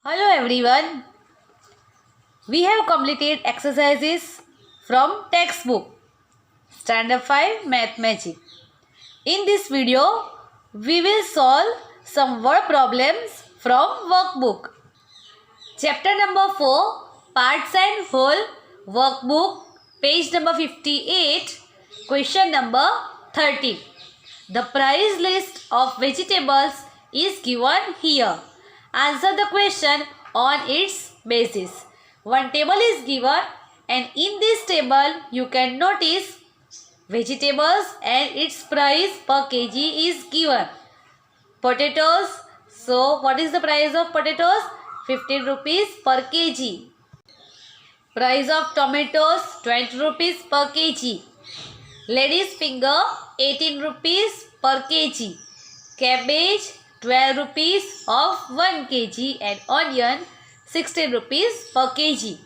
Hello everyone. We have completed exercises from textbook Standard 5 Math Magic. In this video, we will solve some word problems from workbook. Chapter number 4, Parts and Whole, workbook, page number 58, question number 30. The price list of vegetables is given here. Answer the question on its basis. One table is given and in this table you can notice vegetables and its price per kg is given. Potatoes. So what is the price of potatoes? 15 rupees per kg. Price of tomatoes 20 rupees per kg. Lady's finger 18 rupees per kg. Cabbage 12 rupees of 1 kg and onion 16 rupees per kg.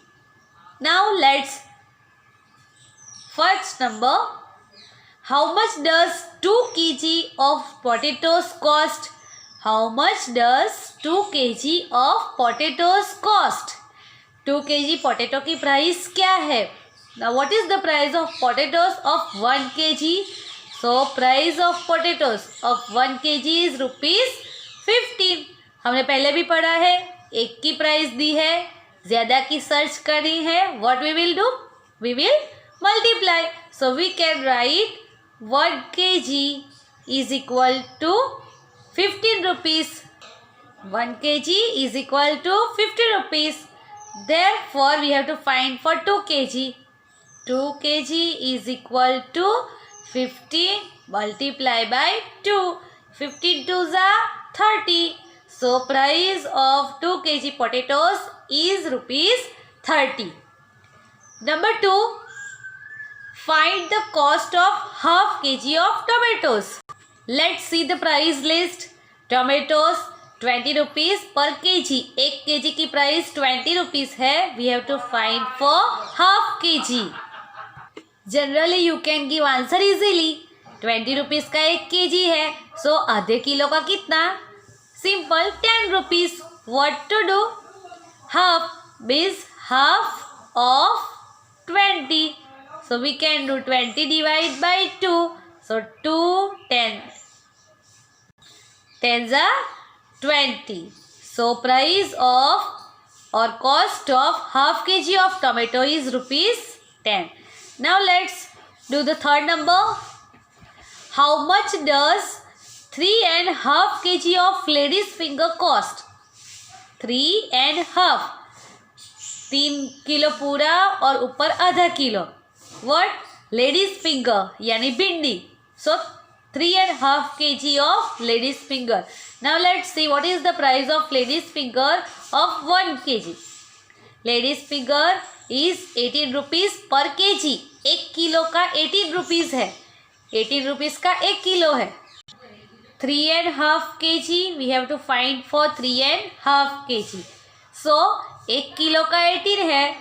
Now let's first number. How much does 2 kg of potatoes cost? How much does 2 kg of potatoes cost? 2 kg potato की price क्या है? Now what is the price of potatoes of 1 kg? So price of potatoes of 1 kg is rupees 15. हमने पहले भी पढ़ा है, एक की प्राइस दी है, ज़्यादा की सर्च करनी है. What we will do? We will multiply. So we can write 1 kg is equal to 15 rupees. 1 kg is equal to 50 rupees. Therefore, we have to find for 2 kg. 2 kg is equal to 15 multiplied by 2. 15 2s are 30. So, price of 2 kg potatoes is rupees 30. Number 2. Find the cost of half kg of tomatoes. Let's see the price list. Tomatoes 20 rupees per kg. 1 kg की price 20 rupees है. We have to find for half kg. Generally you can give answer easily. 20 rupees का 1 kg है. So आधे kilo का कितना? Simple 10 rupees. What to do? Half means half of 20. So we can do 20 divided by 2. So 2 10. 10s are 20. So price of or cost of half kg of tomato is rupees 10. Now let's do the third number. How much does 3.5 kg of lady's finger cost? 3.5. 3 kilo पूरा और ऊपर आधा kilo. What? Lady's finger यानी भिंडी. So 3.5 kg of lady's finger. Now let's see what is the price of lady's finger of 1 kg. Lady's finger is 18 rupees per kg. 1 kilo का 18 rupees है. 18 rupees का 1 kilo है. 3.5 kg we have to find for 3.5 kg. So 1 kilo का 18 है.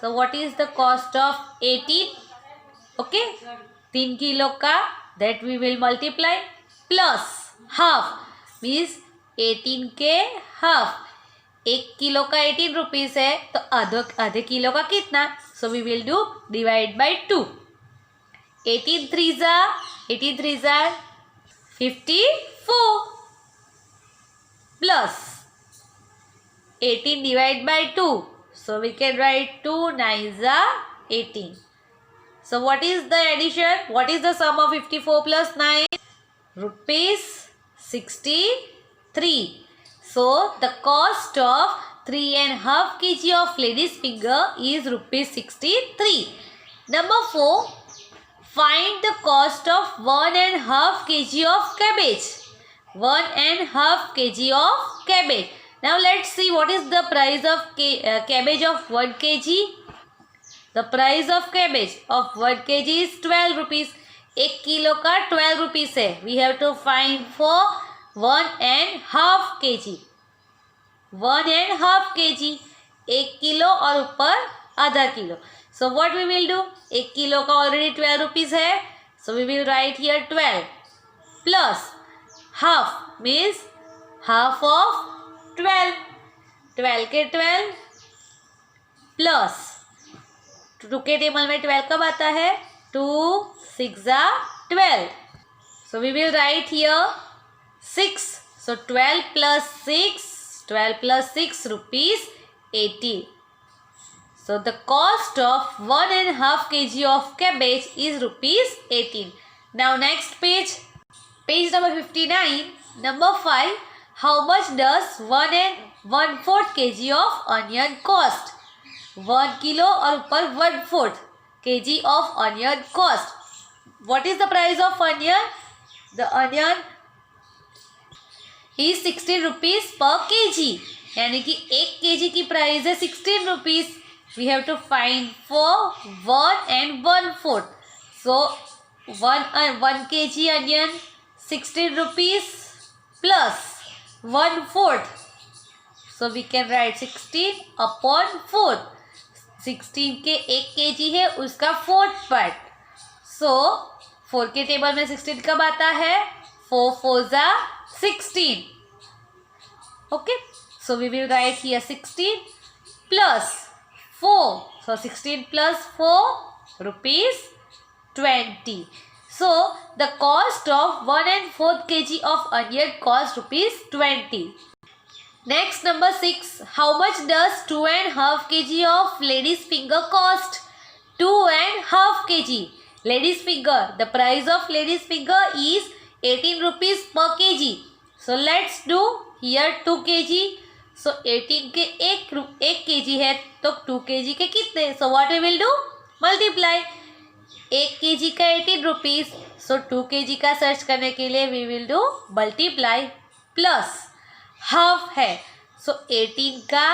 So what is the cost of 18? Okay. 3 kilo का that we will multiply plus half means 18 के half. 1 kilo का 18 rupees है तो आधे किलो का कितना? So we will do divide by 2. 18 3s are 54 plus 18 divided by 2. So we can write 2 9s are 18. So what is the addition? What is the sum of 54 plus 9? Rupees 63. So the cost of 3.5 kg of lady's finger is rupees 63. Number 4. Find the cost of 1.5 kg of cabbage. 1.5 kg of cabbage. Now let's see what is the price of cabbage of 1 kg. The price of cabbage of 1 kg is 12 rupees. 1 kilo का 12 rupees है. We have to find for 1.5 kg. 1.5 kg. 1 kilo और ऊपर आधा kilo. So what we will do? 1 kilo का already 12 rupees है. So we will write here 12 plus half means half of 12. 12 के 12 plus 2 के table में 12 कब आता है? 2 6 12. So we will write here 6. So 12 plus 6 rupees 80. So the cost of 1.5 kg of cabbage is rupees 18. Now next page number 59. Number 5. How much does 1/4 kg of onion cost? 1 kilo और ऊपर 1/4 kg of onion cost. What is the price of onion? The onion is 16 rupees per kg. यानी कि 1 kg की price है 16 rupees. We have to find for 1 and 1/4. So 1 kg onion 16 rupees plus 1/4. So we can write 16 upon 4. 16 के 1 kg है उसका 4th part. So 4 के table में 16 कब आता है? 4 4 16. Okay. So we will write here 16 plus 4. So 16 plus 4 rupees 20. So the cost of 1/4 kg of onion cost rupees 20. Next number 6. How much does 2.5 kg of ladies finger cost? 2.5 kg. Ladies finger. The price of ladies finger is 18 rupees per kg. So let's do here 2 kg. So 18 के 1 kg है तो 2 kg के कितने? So what we will do? Multiply. 1 kg का 18 rupees. So 2 kg का search करने के लिए we will do multiply plus half है. सो 18 का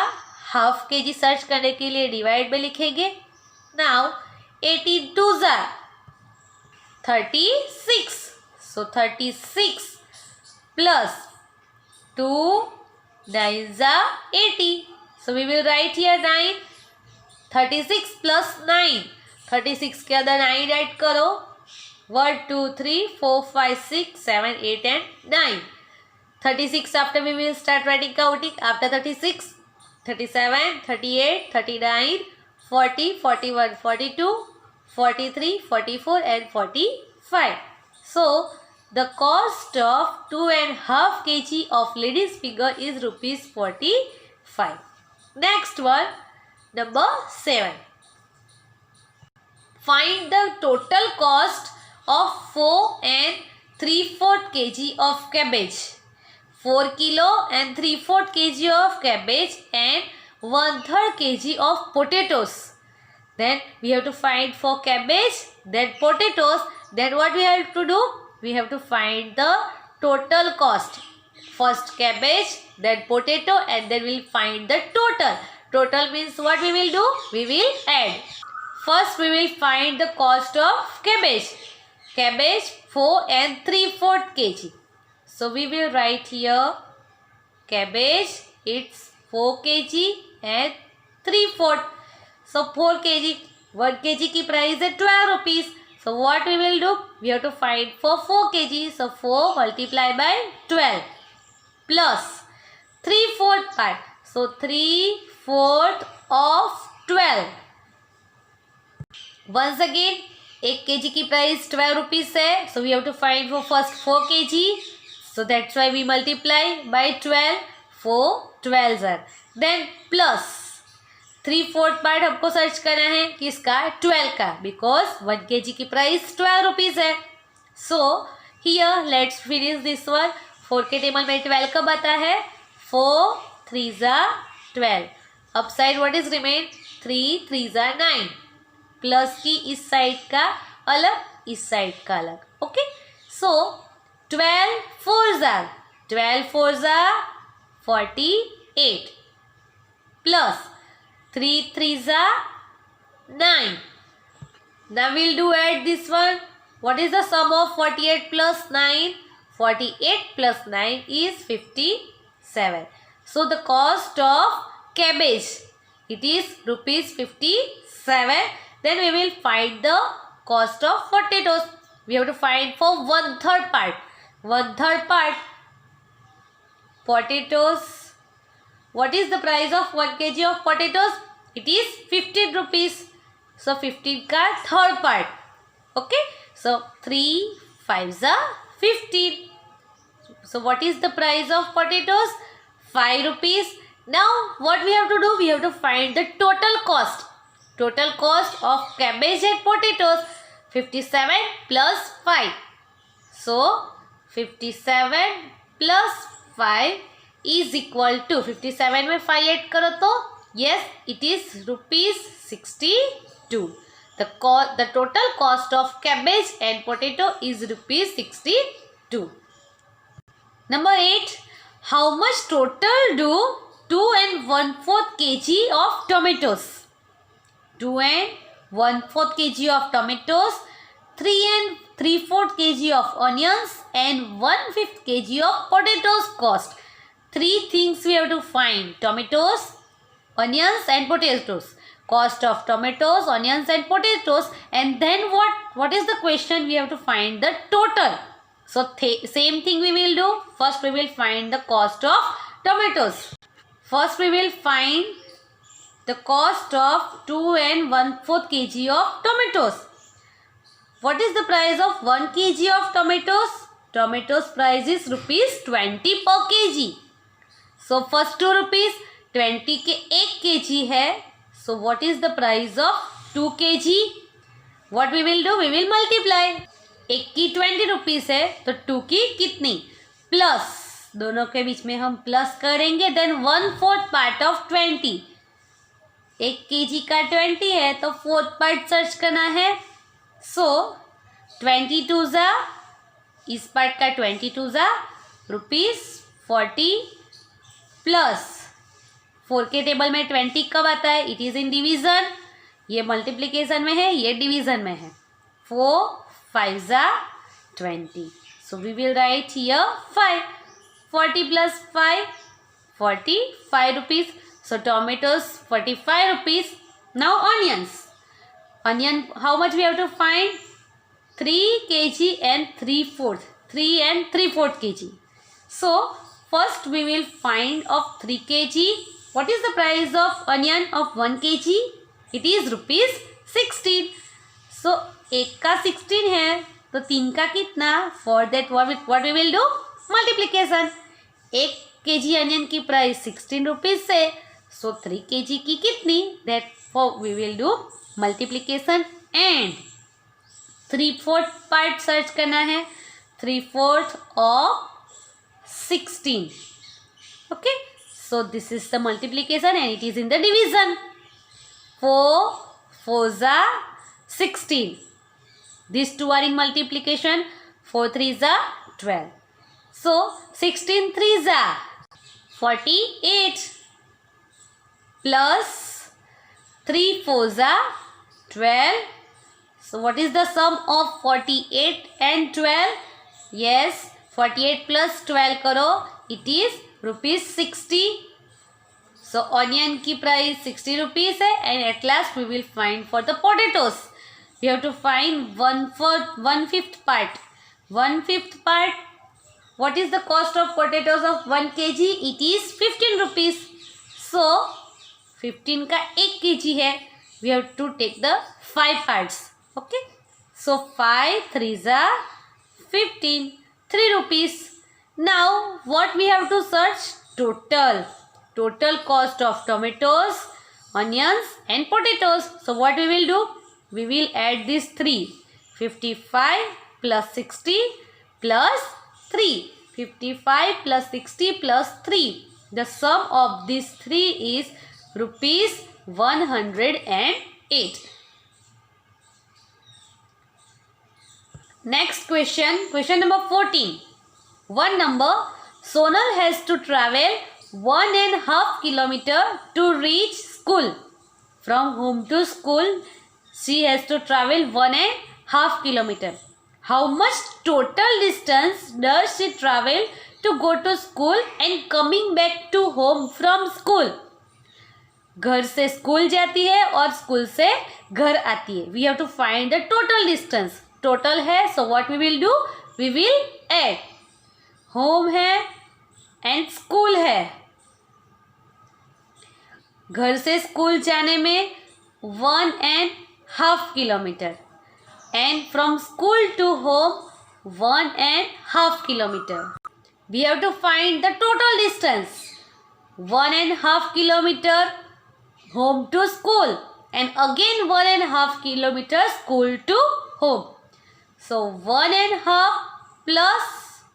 हाफ के जी सर्च करने के लिए डिवाइड में लिखेंगे. Now 18 2 36. So 36 plus 2 9 80. So we will write here 9. 36 plus 9. 36 के अंदर 9 ऐड करो. 1 2 3 4 5 6 7 8 and 9. 36 after we will start writing counting. After 36 37 38 39 40 41 42 43 44 and 45. So the cost of 2.5 kg of ladies finger is rupees 45. Next one, number 7. Find the total cost of 4 and 3/4 kg of cabbage. 4 kilo and 3/4 kg of cabbage and 1/3 kg of potatoes. Then we have to find for cabbage, then potatoes. Then what we have to do? We have to find the total cost. First cabbage, then potato, and then we'll find the total. Total means what we will do? We will add. First we will find the cost of cabbage. Cabbage 4 and 3/4 kg. So we will write here cabbage, it's 4 kg and 3/4. So 4 kg, 1 kg की price है 12 rupees. So what we will do? We have to find for 4 kg. So 4 multiply by 12 plus 3/4 part. So 3/4 of 12. Once again 1 kg की price 12 rupees है. So we have to find for first 4 kg. So that's why we multiply by 12. 4 12 are. Then plus 3/4 part हमको search करना है किसका? 12 का. Because 1 kg की price 12 rupees है. So here let's finish this one. 4 के table में 12 कब आता है? 4 3 12. Up side what is remain? 3 3 9. Plus की इस साइड का अलग, इस साइड का अलग. Okay. So 12 4 48 plus 3 3 9. Now we'll do add this one. What is the sum of 48 plus 9? 48 plus 9 is 57. So the cost of cabbage, it is rupees 57. Then we will find the cost of potatoes. We have to find for 1/3 part. 1/3 part potatoes What is the price of 1 kg of potatoes? It is 15 rupees. So 15 का third part. Okay. So 3 5s are 15. So what is the price of potatoes? 5 rupees. Now what we have to do? We have to find the total cost. Total cost of cabbage and potatoes. 57 plus 5. So 57 plus 5 is equal to 57 में 5 add करो तो yes it is rupees 62. The total cost of cabbage and potato is rupees 62. Number 8. How much total do 2 and 1/4 kg of tomatoes? 2 and 1/4 kg of tomatoes, 3 and 3/4 kg of onions and 1/5 kg of potatoes cost. 3 things we have to find: tomatoes, onions and potatoes. Cost of tomatoes, onions and potatoes, and then what is the question? We have to find the total. So same thing we will do. First we will find the cost of tomatoes. First we will find the cost of 2 and 1/4 kg of tomatoes. What is the price of 1 kg of tomatoes? Tomatoes price is rupees 20 per kg. So first 2 rupees, 20 के 1 kg है. So what is the price of 2 kg? What we will do? We will multiply. 1 की 20 rupees है तो 2 की कितनी? Plus, दोनों के बीच में हम प्लस करेंगे. Then 1/4 part of 20. 1 kg का 20 है तो 4th पार्ट सर्च करना है. सो 22 ज़ा, इस पार्ट का 22 ज़ा रुपीज़ 40 प्लस 4 के टेबल में 20 कब आता है? It is in division. ये मल्टीप्लिकेशन में है, ये डिवीज़न में है. 4 5 ज़ा 20. So we will write here 5. 40 plus 5 45 rupees. So tomatoes 45 rupees. Now onions. Onion, how much we have to find? 3 kg and 3/4. 3 and 3/4 kg. So first we will find of 3 kg. What is the price of onion of 1 kg? It is rupees 16. So 1 का 16 है तो 3 का कितना? For that what we will do? Multiplication. 1 kg onion की price 16 rupees से. So 3 kg की कितनी? Therefore we will do multiplication and 3/4 part search करना है. 3/4 of 16. Okay. So this is the multiplication and it is in the division. 4 4 ज़ा 16. This 2 are in multiplication. 4 3 ज़ा 12. सो 16 3 ज़ा 48 plus 3 4 ज़ा 12. So what is the sum of 48 and 12? Yes, 48 plus 12 करो. It is rupees 60. So onion की price 60 rupees है. And at last we will find for the potatoes. We have to find 1/5 part. 1/5 part. What is the cost of potatoes of 1 kg? It is 15 rupees. So 15 का 1 kg है. We have to take the 5 parts. Okay. So 5 3 ज़ा 15. 3 rupees. Now what we have to search? Total. Total cost of tomatoes, onions and potatoes. So what we will do? We will add these 3. 55 plus 60 plus 3. 55 plus 60 plus 3. The sum of these 3 is rupees 108. Next question. Question number 14. One number. Sonal has to travel 1.5 kilometer to reach school. From home to school, she has to travel 1.5 kilometer. How much total distance does she travel to go to school and coming back to home from school? घर से school जाती है और school से घर आती है. We have to find the total distance. Total है, so what we will do? We will add. Home है एंड स्कूल है. घर से स्कूल जाने में 1.5 kilometre and from school to home 1.5 kilometer. We have to find the total distance. 1.5 kilometer home to school and again 1.5 kilometer school to home. So 1.5 plus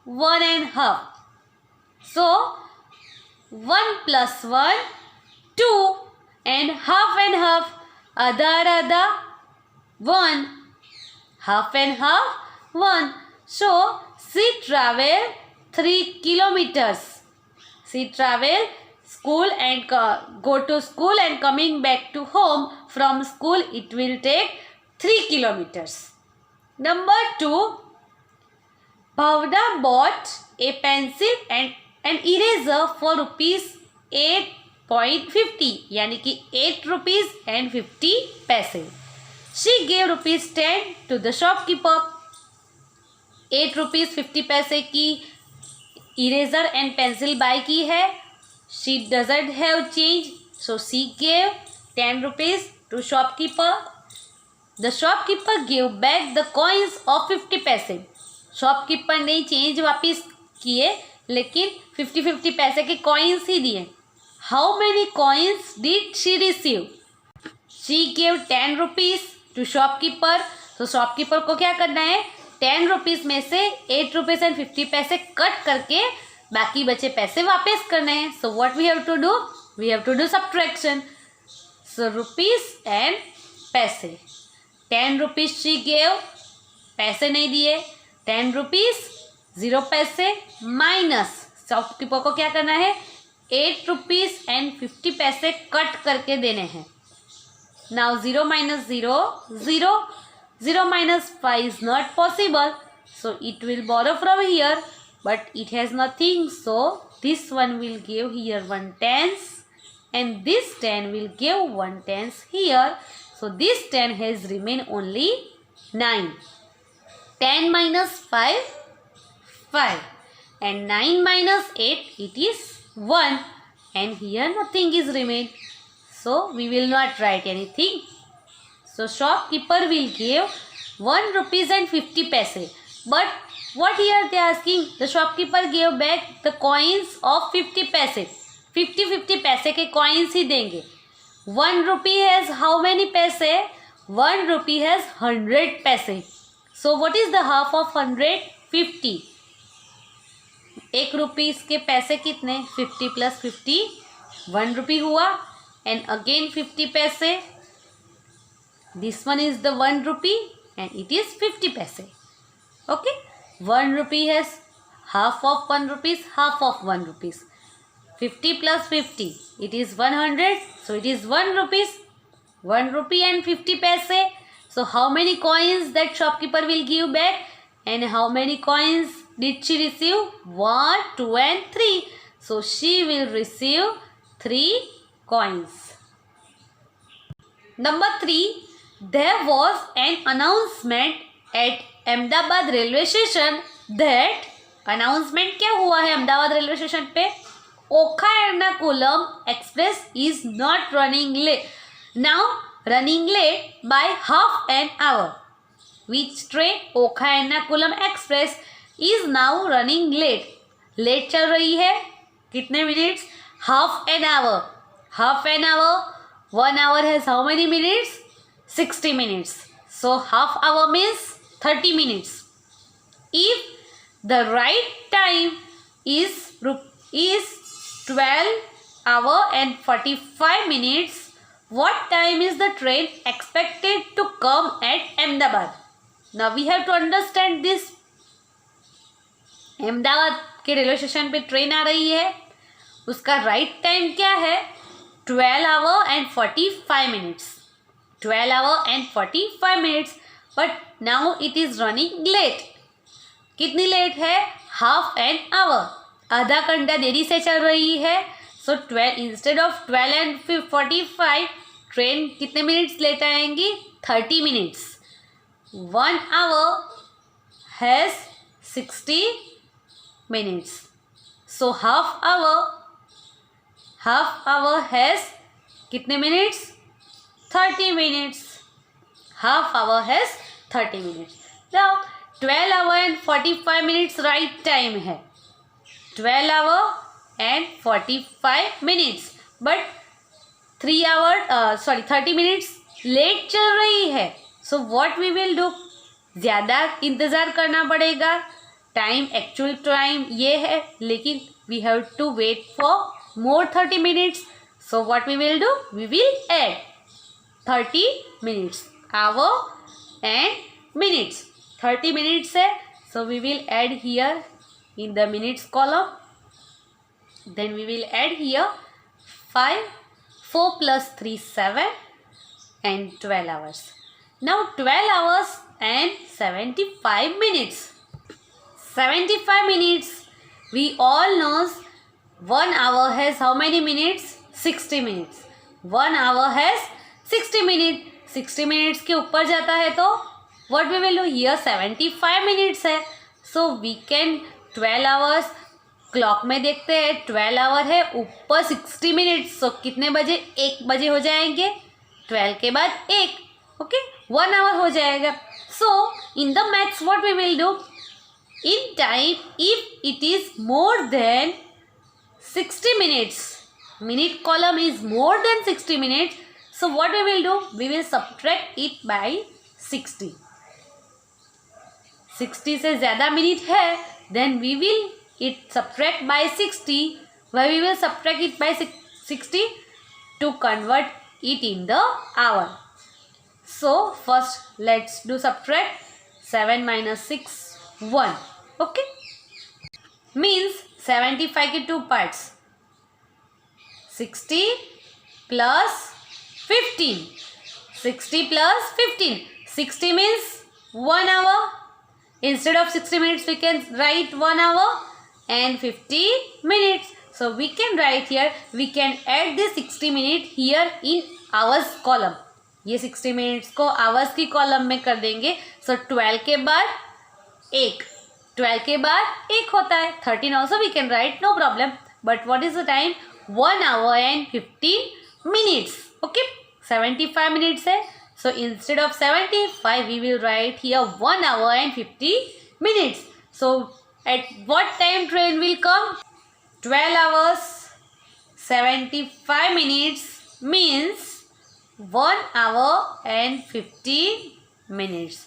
1.5. So 1 plus 1 2 and half adha 1, half and half 1. So she travel 3 kilometers. She travel school and go to school and coming back to home from school it will take 3 kilometers. Number 2, Bhavna bought a pencil and an eraser for rupees 8.50 यानी कि 8 rupees and 50 पैसे. She gave rupees 10 to the shopkeeper. 8 rupees 50 पैसे की eraser and pencil bye की है. She doesn't have change, so she gave 10 rupees to shopkeeper. The shopkeeper gave back the coins of 50 पैसे. Shopkeeper ने change वापस किए लेकिन 50 पैसे के कॉइन्स ही दिए. How many coins did she receive? She gave 10 rupees to shopkeeper. तो shopkeeper को क्या करना है, 10 रुपीज़ में से 8 रुपीज़ एंड 50 पैसे कट करके बाकी बचे पैसे वापस करने हैं. So what we have to do, we have to do subtraction. So rupees and पैसे. 10 रुपीज़ शी गेव, पैसे नहीं दिए. 10 रुपीज़ 0 पैसे माइनस शॉपकीपर को क्या करना है, 8 रुपीज़ एंड 50 पैसे कट करके देने हैं. Now 0 minus 0 0. 0 minus 5 is not possible, so it will borrow from here, but it has nothing, so this one will give here 1/10 and this 10 will give 1/10 here, so this 10 has remained only 9. 10 minus 5 5 and 9 minus 8 it is 1 and here nothing is remained, so we will not write anything. So shopkeeper will give 1 rupees and 50 paise. But what here they are asking? The shopkeeper gave back the coins of 50 paise. 50 पैसे के coins ही देंगे. 1 rupee has how many paise? 1 rupee has 100 paise. So what is the half of 100? 50. 1 rupees के पैसे कितने? 50 plus 50 1 rupee हुआ and again 50 पैसे. This one is the 1 rupee and it is 50 paise. Okay. 1 rupee has half of 1 rupees, half of 1 rupees. 50 plus 50, it is 100. So it is 1 rupees, 1 rupee and 50 paise. So how many coins that shopkeeper will give back and how many coins did she receive? 1, 2 and 3. So she will receive 3 coins. Number 3. There was an announcement at Ahmedabad railway station that announcement क्या हुआ है Ahmedabad railway station पे? Okha Ernakulam express is not running late. Now running late by half an hour. Which train? Okha Ernakulam express is now running late. Late चल रही है कितने minutes? Half an hour. Half an hour. 1 hour has how many minutes? 60 minutes. So half hour means 30 minutes. If the right time is 12 hour and 45 minutes, what time is the train expected to come at Ahmedabad? Now we have to understand this. Ahmedabad के railway station पे train आ रही है, उसका right time क्या है? 12 hour and 45 minutes. 12 hour and 45 minutes. But now it is running late. कितनी late है? Half an our. आधा घंटा देरी से चल रही है. सो 12 इंस्टेड ऑफ 12 and 45 ट्रेन कितने मिनट्स लेट आएंगी? 30 minutes. 1 hour has 60 minutes. So half hour has कितने minutes? 30 minutes. Half hour has 30 minutes. Now 12 hour and 45 minutes right time है. 12 hour and 45 minutes, but 30 minutes late चल रही है. So what we will do? ज़्यादा इंतज़ार करना पड़ेगा. Time, actual time ये है, लेकिन we have to wait for more 30 minutes. So what we will do? We will add 30 minutes. Hour and minutes. 30 minutes है, so we will add here in the minutes column. Then we will add here 5, 4 plus 3, 7 and 12 hours. Now 12 hours and 75 minutes. 75 minutes. We all knows 1 hour has how many minutes? 60 minutes. 1 hour has 60 minutes. 60 minutes के ऊपर जाता है तो what we will do here? 75 minutes है. So we can 12 hours. Clock में देखते हैं 12 our है, ऊपर 60 मिनट्स. सो कितने बजे? 1 बजे हो जाएंगे. 12 के बाद 1. ओके, 1 आवर हो जाएगा. So in the maths what we will do? In time if it is more than 60 minutes, minute column is more than 60 minutes, so what we will do? We will subtract it by 60. 60 से ज़्यादा minute है, then we will it subtract by 60. Why we will subtract it by 60? To convert it in the hour. So first let's do subtract. 7 minus 6, 1. Okay, means 75 के 2 parts. 60 plus 15. 60 plus 15. 60 means 1 hour. Instead of 60 minutes we can write 1 hour and 50 minutes. So we can write here, we can add this 60 minute here in hours column. ये 60 minutes को hours की column में कर देंगे. So 12 के बाद 1, 12 के बाद 1 होता है. 13 also we can write, no problem. But what is the time? 1 hour and 15 minutes. Okay, 75 minutes है. So instead of 75 we will write here 1 hour and 50 minutes. So at what time train will come? 12 hours 75 minutes means 1 hour and 15 minutes.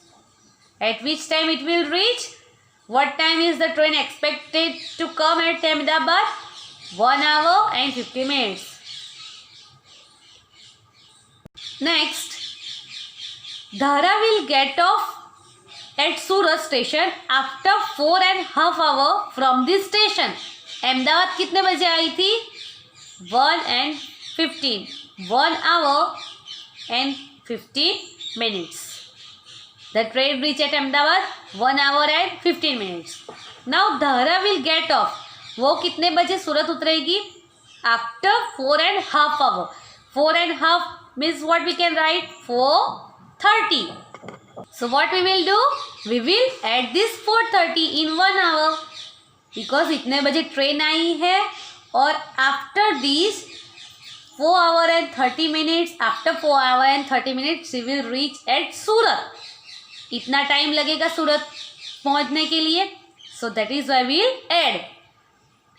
At which time it will reach? What time is the train expected to come at Ahmedabad? 1 hour and 50 minutes. Next, Dhara will get off at Surat station after 4.5 hours from this station. Ahmedabad कितने बजे आई थी? 1 and 15. 1 hour and 15 minutes. The train reach at Ahmedabad 1 hour and 15 minutes. Now Dhara will get off. वो कितने बजे सूरत उतरेगी? After 4.5 hours. 4.5 means what we can write? 4:30. So what we will do? We will add this 4:30 in 1 hour. Because इतने बजे train आई है और after this 4 hour and 30 minutes, after 4 hour and 30 minutes she will reach at सूरत. इतना time लगेगा सूरत पहुंचने के लिए. So that is why we will add.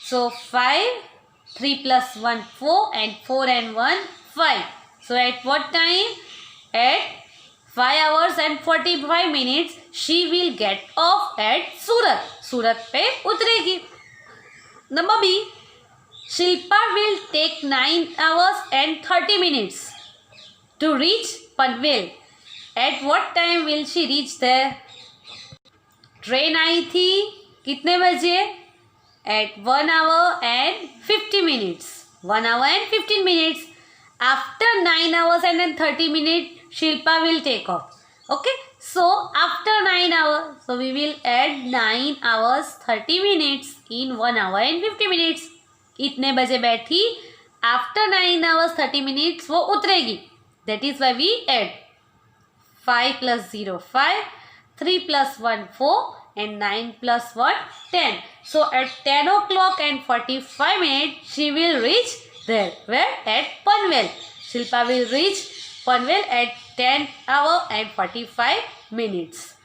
So 5, 3 plus 1, 4 and 4 and 1, 5. So at what time? At 5 hours and 45 minutes she will get off at Surat. सूरत पे उतरेगी. Number B. Shilpa will take 9 hours and 30 minutes to reach Panvel. At what time will she reach there? Train आई थी कितने बजे? At 1 hour and 50 minutes. 1 hour and 15 minutes. After 9 hours and 30 minutes, Shilpa will take off. Okay. So after 9 hours, so we will add 9 hours 30 minutes in 1 hour and 50 minutes. इतने बजे बैठी? After 9 hours 30 minutes वो उतरेगी. That is why we add 5 plus 0, 5, 3 plus 1, 4 and 9 plus 1, 10. So at 10 o'clock and 45 minutes she will reach there. Where? At Panvel. Shilpa will reach Panvel at 10 hours and 45 minutes.